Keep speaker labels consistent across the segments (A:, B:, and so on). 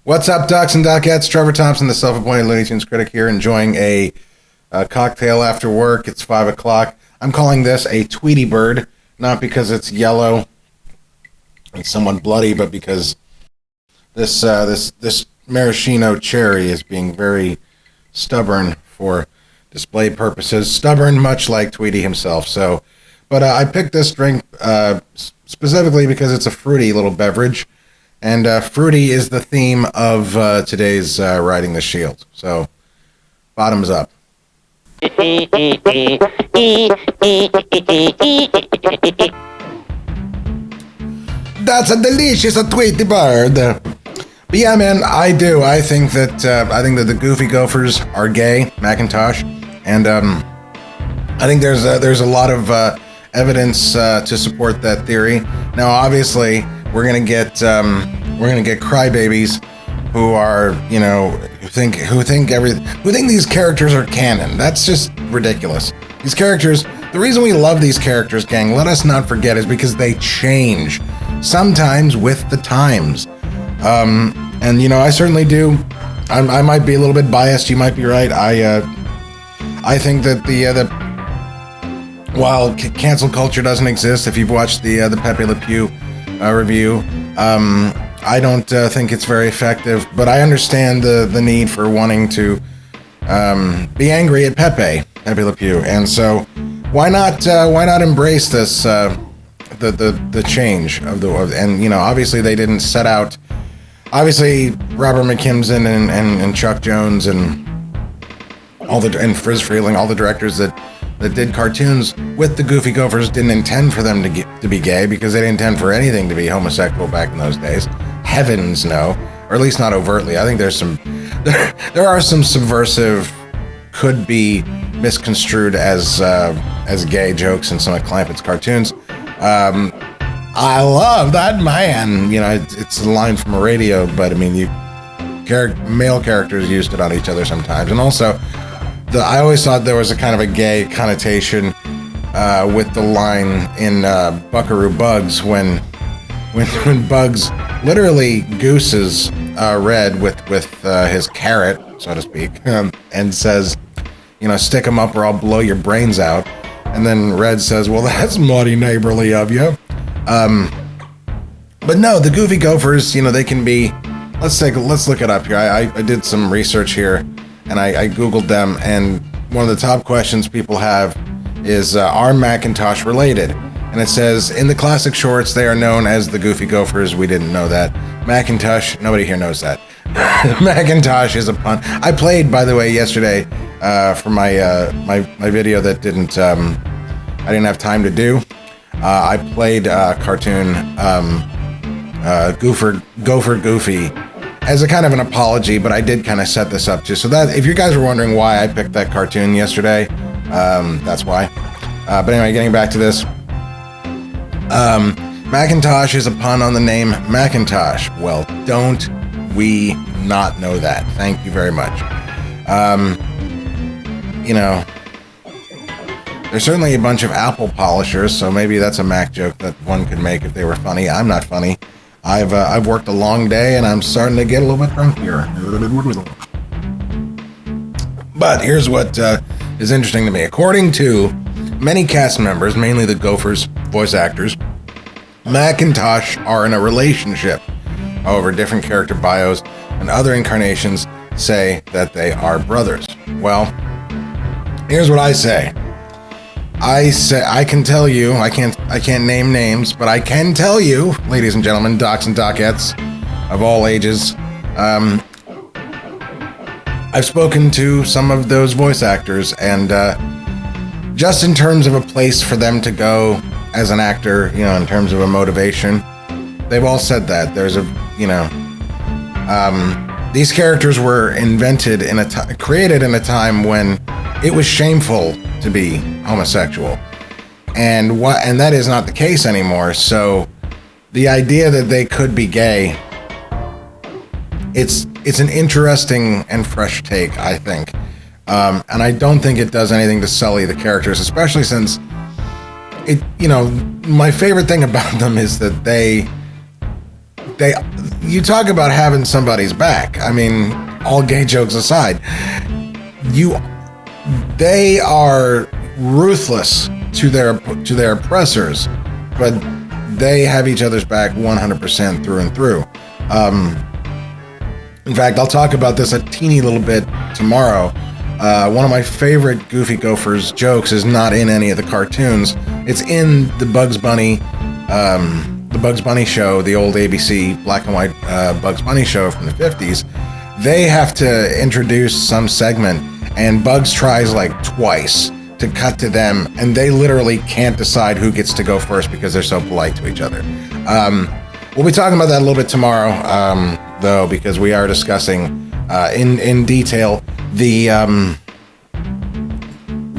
A: What's up, Ducks and Duckettes? Trevor Thompson, the self-appointed Looney Tunes critic here, enjoying a cocktail after work. It's 5 o'clock. I'm calling this a Tweety Bird, not because it's yellow and somewhat bloody, but because this maraschino cherry is being very stubborn for display purposes. Stubborn, much like Tweety himself. But I picked this drink specifically because it's a fruity little beverage. And fruity is the theme of today's Riding the Shield. So, bottoms up. That's a delicious Tweety Bird. But yeah, man, I think that the Goofy Gophers are gay, Mac Tosh, and I think there's a lot of evidence to support that theory. Now, obviously, we're gonna get crybabies who are, who think these characters are canon. That's just ridiculous. These characters, the reason we love these characters, gang, let us not forget, is because they change, sometimes with the times. And I certainly do. I might be a little bit biased. You might be right. I think that while cancel culture doesn't exist, if you've watched the Pepe Le Pew review, I don't think it's very effective, but I understand the need for wanting to be angry at Pepe Le Pew, and so why not embrace this the change and obviously they didn't set out. Obviously, Robert McKimson and Chuck Jones and Friz Freleng, all the directors that did cartoons with the Goofy Gophers, didn't intend for them to be gay, because they didn't intend for anything to be homosexual back in those days. Heavens no, or at least not overtly. I think there are some subversive, could be misconstrued as gay jokes in some of Clampett's cartoons. I love that man. It's a line from a radio, but I mean, male characters used it on each other sometimes, and also. I always thought there was a kind of a gay connotation with the line in Buckaroo Bugs when Bugs literally gooses Red with his carrot, so to speak, and says, stick 'em up or I'll blow your brains out. And then Red says, well, that's mighty neighborly of you. But no, the Goofy Gophers, they can be. Let's look it up here. I did some research here. And I Googled them, and one of the top questions people have is, are Mac Tosh related? And it says, in the classic shorts, they are known as the Goofy Gophers. We didn't know that. Mac Tosh, nobody here knows that. Mac Tosh is a pun. I played, by the way, yesterday for my video that I didn't have time to do. I played cartoon Gopher Goofy as a kind of an apology, but I did kind of set this up too. So that, if you guys were wondering why I picked that cartoon yesterday, that's why. But anyway, getting back to this. Macintosh is a pun on the name Macintosh. Well, don't we not know that? Thank you very much. There's certainly a bunch of apple polishers, so maybe that's a Mac joke that one could make if they were funny. I'm not funny. I've worked a long day, and I'm starting to get a little bit drunk here. But here's what is interesting to me. According to many cast members, mainly the Gophers voice actors, Mac and Tosh are in a relationship. However, different character bios and other incarnations say that they are brothers. Well, here's what I say. I can tell you, I can't name names, but I can tell you, ladies and gentlemen, docs and docettes of all ages, I've spoken to some of those voice actors, and just in terms of a place for them to go as an actor, in terms of a motivation, they've all said that. There's these characters were invented created in a time when it was shameful to be homosexual, and that is not the case anymore. So the idea that they could be gay, it's an interesting and fresh take, I think, and I don't think it does anything to sully the characters, especially since my favorite thing about them is that they you talk about having somebody's back. I mean, all gay jokes aside, they are ruthless to their oppressors, but they have each other's back 100% through and through. In fact, I'll talk about this a teeny little bit tomorrow. One of my favorite Goofy Gophers jokes is not in any of the cartoons. It's in the Bugs Bunny show, the old ABC black and white Bugs Bunny show from the 50s. They have to introduce some segment, and Bugs tries like twice to cut to them, and they literally can't decide who gets to go first because they're so polite to each other. We'll be talking about that a little bit tomorrow, though, because we are discussing in detail the...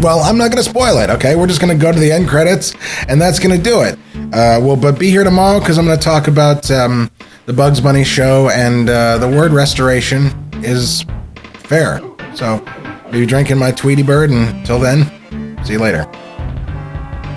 A: well, I'm not going to spoil it, okay? We're just going to go to the end credits, and that's going to do it. But be here tomorrow, because I'm going to talk about the Bugs Bunny show, and the word restoration is fair. So, be drinking my Tweety Bird, and until then, see you later.